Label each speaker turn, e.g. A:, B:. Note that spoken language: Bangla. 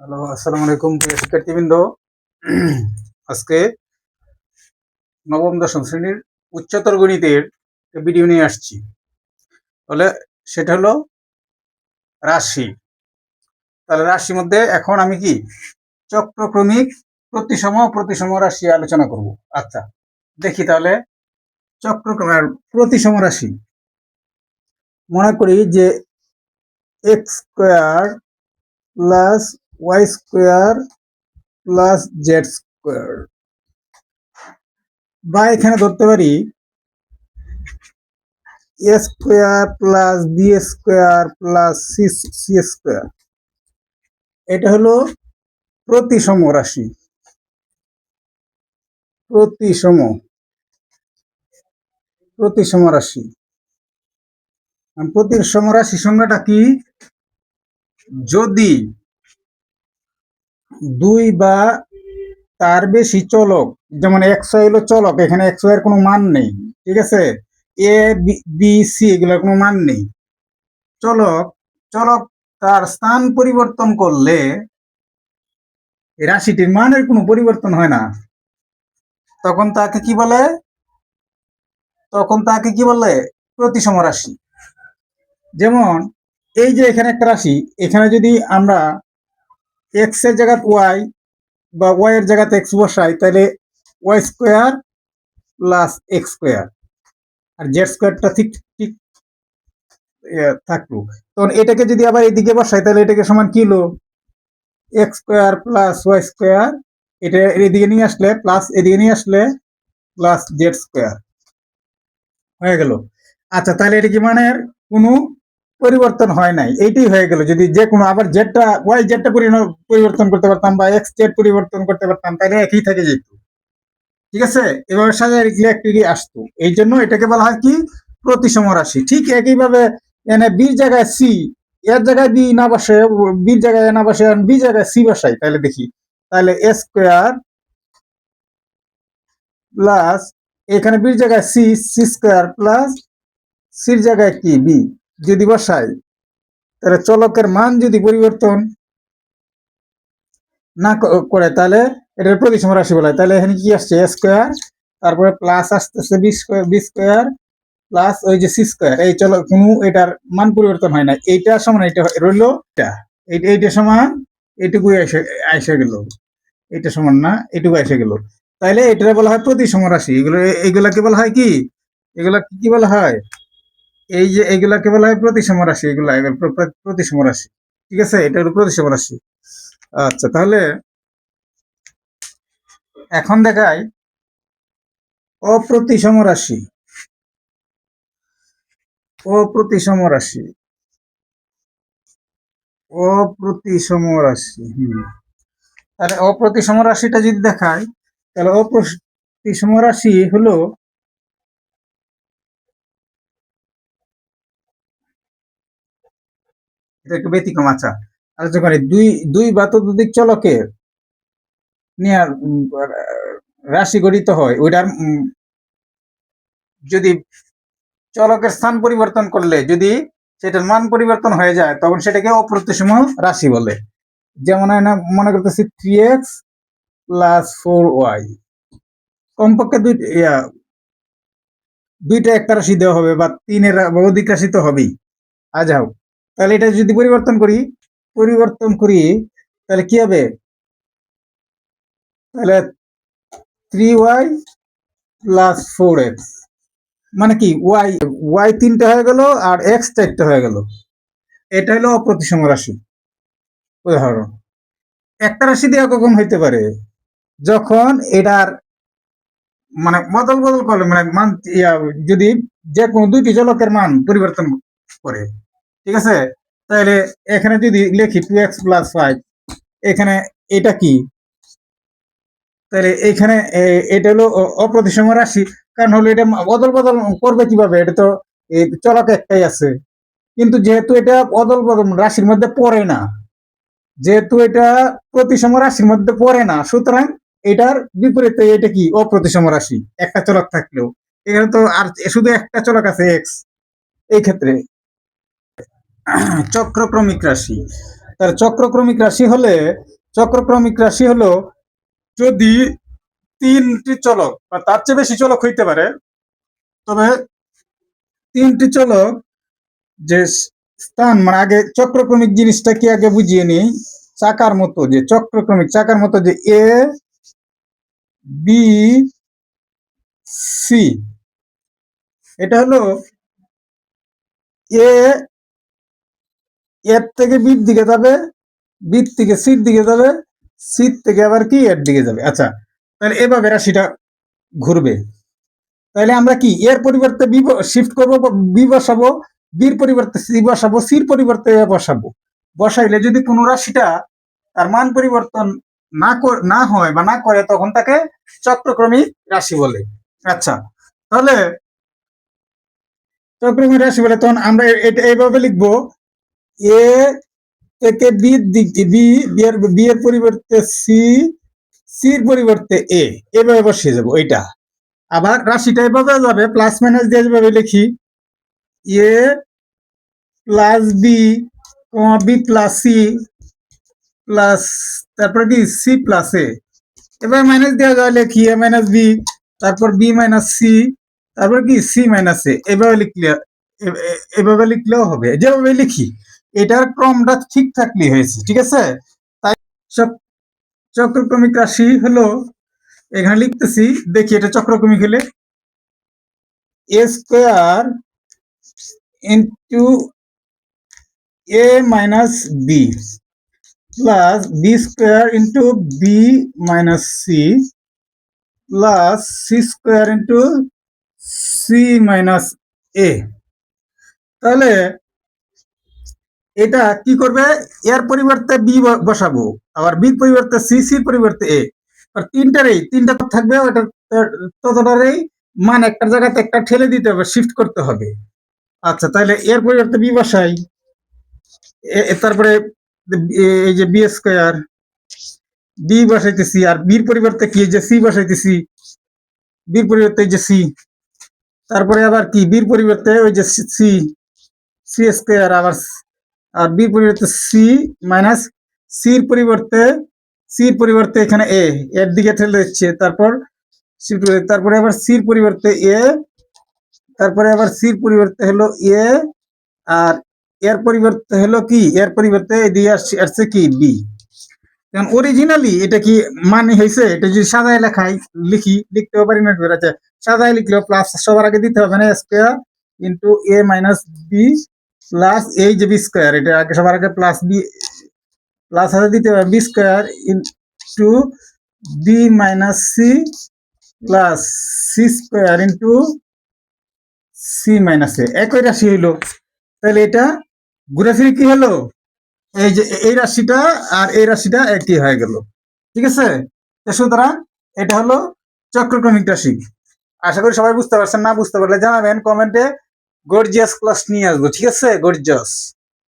A: হ্যালো, আসসালামু আলাইকুম প্রিয় শিক্ষার্থীবৃন্দ। আজকে নবম দশম শ্রেণীর উচ্চতর গণিতের ভিডিও নিয়ে আসছি। তাহলে সেটা হলো রাশি। তাহলে রাশির মধ্যে এখন আমি কি চক্রক্রমিক প্রতিসম রাশি আলোচনা করব। আচ্ছা, দেখি তাহলে চক্রক্রমের প্রতিসম রাশি। মনে করি যে X square plus Y square plus Z square, বা এখানে ধরতে পারি A square plus B square plus C square. এটা হলো প্রতিসম রাশি। প্রতিসম প্রতিসম রাশি প্রতিসম রাশি সংজ্ঞাটা কি? যদি দুই বা তার বেশি চলক, যেমন এক্স ওয়াই হলো চলক, এখানে এক্স ওয়াই এর কোনো মান নেই, ঠিক আছে, এ বি সি এগুলোর কোনো মান নেই, চলক চলক তার স্থান পরিবর্তন করলে এই রাশিটির মানের কোনো পরিবর্তন হয় না, তখন তাকে কি বলে? প্রতিসম রাশি। যেমন এই যে এখানে একটা রাশি, এখানে যদি আমরা এক্স এর জায়গায় ওয়াই বা ওয়াই এর জায়গাতে এক্স বসাই, তাহলে Y square plus X square, আর জেড স্কোয়ারটা ঠিক ঠিক থাকলো। তখন এটাকে যদি আবার এদিকে বসাই, তাহলে এটাকে সমান কি হলো? X square plus Y square, এটা এদিকে নিয়ে আসলে প্লাস, এদিকে নিয়ে আসলে প্লাস জেড স্কোয়ার হয়ে গেল। আচ্ছা, তাহলে এটা কি মানে কোনো পরিবর্তন হয় নাই, এইটাই হয়ে গেল। যদি যে কোনো আবার জেডটা ওয়াই জেডটা পরিবর্তন করতে পারতাম বা এক্স জেড পরিবর্তন করতে পারতাম, তাহলে একই থেকে যেত, ঠিক আছে, এভাবে সাজায় লিখলে একটি আসতো। এই জন্য এটাকে বলা হয় কি? প্রতিসম রাশি। ঠিক একইভাবে এনে বির জায়গায় সি, এর জায়গায় বি না বসে, বির জায়গায় না বসে বি জায়গায় সি বসাই, তাহলে দেখি, তাহলে এ স্কোয়ার প্লাস এখানে বির জায়গায় সি, সি স্কোয়ার প্লাস সির জায়গায় কি বি যদি বসাই, তাহলে চলকের মান যদি পরিবর্তন না করে, তাহলে এটার প্রতিসম রাশি বলা হয়। তাহলে এখানে কি আসছে? এ স্কোয়ার, তারপরে প্লাস আসতেছে বি স্কোয়ার প্লাস ওই যে সি স্কোয়ার। এই চলো কোনো এটার মান পরিবর্তন হয় না, এইটা সমান এইটা রইলো, এইটা সমান এইটুকু এসে গেল, এটা সমান না এইটুকু এসে গেল। তাইলে এটা বলা হয় প্রতিসম রাশি। এগুলাকে বলা হয় কি? এগুলা কি বলা হয়? এই যে এগুলাকে বলা হয় প্রতিসম রাশি। এগুলা প্রতিসম রাশি, ঠিক আছে, এটা হলো প্রতিসম রাশি। আচ্ছা, তাহলে এখন দেখাই অপ্রতিসম রাশি। অপ্রতিসম রাশি অপ্রতিসম রাশি তাহলে অপ্রতিসম রাশিটা যদি দেখায়, তাহলে অপ্রতিসম রাশি হলো এটা একটু ব্যতিক্রম। আচ্ছা, আর যখন দুই দুই বা ততোধিক চলকের নিয়ে রাশি গঠিত হয়, ওইটার যদি চলকের স্থান পরিবর্তন করলে যদি সেটার মান পরিবর্তন হয়ে যায়, তখন সেটাকে অপ্রতিসম রাশি বলে। যেমন মনে করতেছি 3x প্লাস 4y, কমপক্ষে দুইটা একটা রাশি দেওয়া হবে, বা তিনের অধিক রাশি তো হবেই। যাও, তাহলে এটা যদি পরিবর্তন করি, তাহলে কি হবে? তাহলে 3y প্লাস 4x, মানে কি ওয়াই ওয়াই তিনটা হয়ে গেল আর এক্স চারটা হয়ে গেল। এটা হলো অপ্রতিসম রাশি উদাহরণ। একটা রাশি দেওয়া কখন হইতে পারে? যখন এটার মানে বদল বদল করলে, মানে মান যদি যে কোনো দুইটি চলকের মান পরিবর্তন করে, ঠিক আছে, তাহলে এখানে যদি লিখি 2x প্লাস 5, এখানে এটা কি? তাহলে এখানে এটা হলো অপ্রতিসম রাশি। কারণ হলো এটা বদল বদল করবে কিভাবে? এটা তো চলক একটাই আছে, কিন্তু যেহেতু এটা অদল বদল রাশির মধ্যে পড়ে না, যেহেতু এটা প্রতিসম রাশির মধ্যে পড়ে না, সুতরাং এটার বিপরীতে এটা কি? অপ্রতিসম রাশি একটা চলক থাকলেও। এখানে তো আর শুধু একটা চলক আছে এক্স। এই ক্ষেত্রে চক্রক্রমিক রাশি। তাহলে চক্রক্রমিক রাশি হলো যদি তিনটি চলক বা তার চেয়ে বেশি চলক হইতে পারে, তবে তিনটি চলক যে স্থান মানে আগে চক্রক্রমিক জিনিসটা কি আগে বুঝিয়ে নিই। চাকার মতো যে চক্রক্রমিক চাকার মতো যে এ বি সি, এটা হলো এ এর থেকে বির দিকে যাবে, বির থেকে সির দিকে যাবে, সির থেকে আবার কি এর দিকে যাবে। আচ্ছা, তাহলে এভাবে রাশিটা ঘুরবে। তাহলে আমরা কি এর পরিবর্তে বি শিফট করবো, বি বসাবো, বির পরিবর্তে সি বসাবো, সির পরিবর্তে এ বসাবো। বসাইলে যদি কোনো রাশিটা তার মান পরিবর্তন না হয় বা না করে, তখন তাকে চক্রক্রমিক রাশি বলে। আচ্ছা, তাহলে চক্রক্রমিক রাশি বলে তখন আমরা এটা এইভাবে লিখবো, এ থেকে বির দিক বি এর পরিবর্তে সি, সির পরিবর্তে এ, এভাবে বসিয়ে যাবো এইটা। আবার রাশিটা এভাবে যাবে, প্লাস মাইনাস দিয়ে যেভাবে লিখি, A plus B, B plus C plus তারপর কি সি প্লাস এ, এবার মাইনাস দেওয়া যায়, লিখি এ মাইনাস বি, তারপর বি মাইনাস সি, তারপর কি সি মাইনাস এ। এভাবে লিখলেও হবে, যেভাবে লিখি এটার ক্রমটা ঠিক থাকলেই হয়েছে। ঠিক আছে, তাই চক্রক্রমিক রাশি হলো, এখানে লিখতেছি, দেখি এটা চক্রক্রমিক হলে A square into A minus B plus B square into B minus C plus C square into C minus A. তাহলে এটা কি করবে, এর পরিবর্তে বি বসাবো, আবার বির পরিবর্তে সি, সির পরিবর্তে এ, আর তিনটা থাকবে, ওটা ততটারই মান একটা জায়গাতে একটা ঠেলে দিতে হবে, শিফট করতে হবে। আচ্ছা, তাহলে এর পরিবর্তে বি বসাই, তারপরে এই যে বি স্কোয়ার, বি বসাইতেছি, আর বির পরিবর্তে কি যে সি বসাইতেছি, বির পরিবর্তে যে সি, তারপরে আবার কি বির পরিবর্তে ওই যে সি, সি স্কোয়ার, আবার আর বির পরিবর্তে সি মাইনাস সির পরিবর্তে এখানে এ, এর দিকে ঠেলে দিচ্ছে, তারপরে আবার সির পরিবর্তে এ, তারপরে আবার সির পরিবর্তে হলো এ, আর এর পরিবর্তে হলো কি, এর পরিবর্তে এদিকে আসছে কি বি। অরিজিনালি এটা কি মানে হয়েছে, এটা যদি সাজায় লিখতেও পারি না, আচ্ছা সাজায় লিখলেও প্লাস সবার আগে দিতে হবে না, square into A minus B plus এই যে বি স্কোয়ার, এটা আগে সবার আগে প্লাস বি প্লাস হাতে দিতে হবে, B square into B minus C plus C square into C minus A, একই রাশি হইলো। তাহলে এটা ঘুরে ফিরে কি হলো, এই যে এই রাশিটা আর এই রাশিটা একই হয়ে গেল। ঠিক আছে, সুতরাং এটা হলো চক্রক্রমিক রাশি। আশা করি সবাই বুঝতে পারছেন, না বুঝতে পারলে জানাবেন কমেন্টে, গর্জিয়াস ক্লাস নিয়ে আসবো। ঠিক আছে, গর্জিয়াস।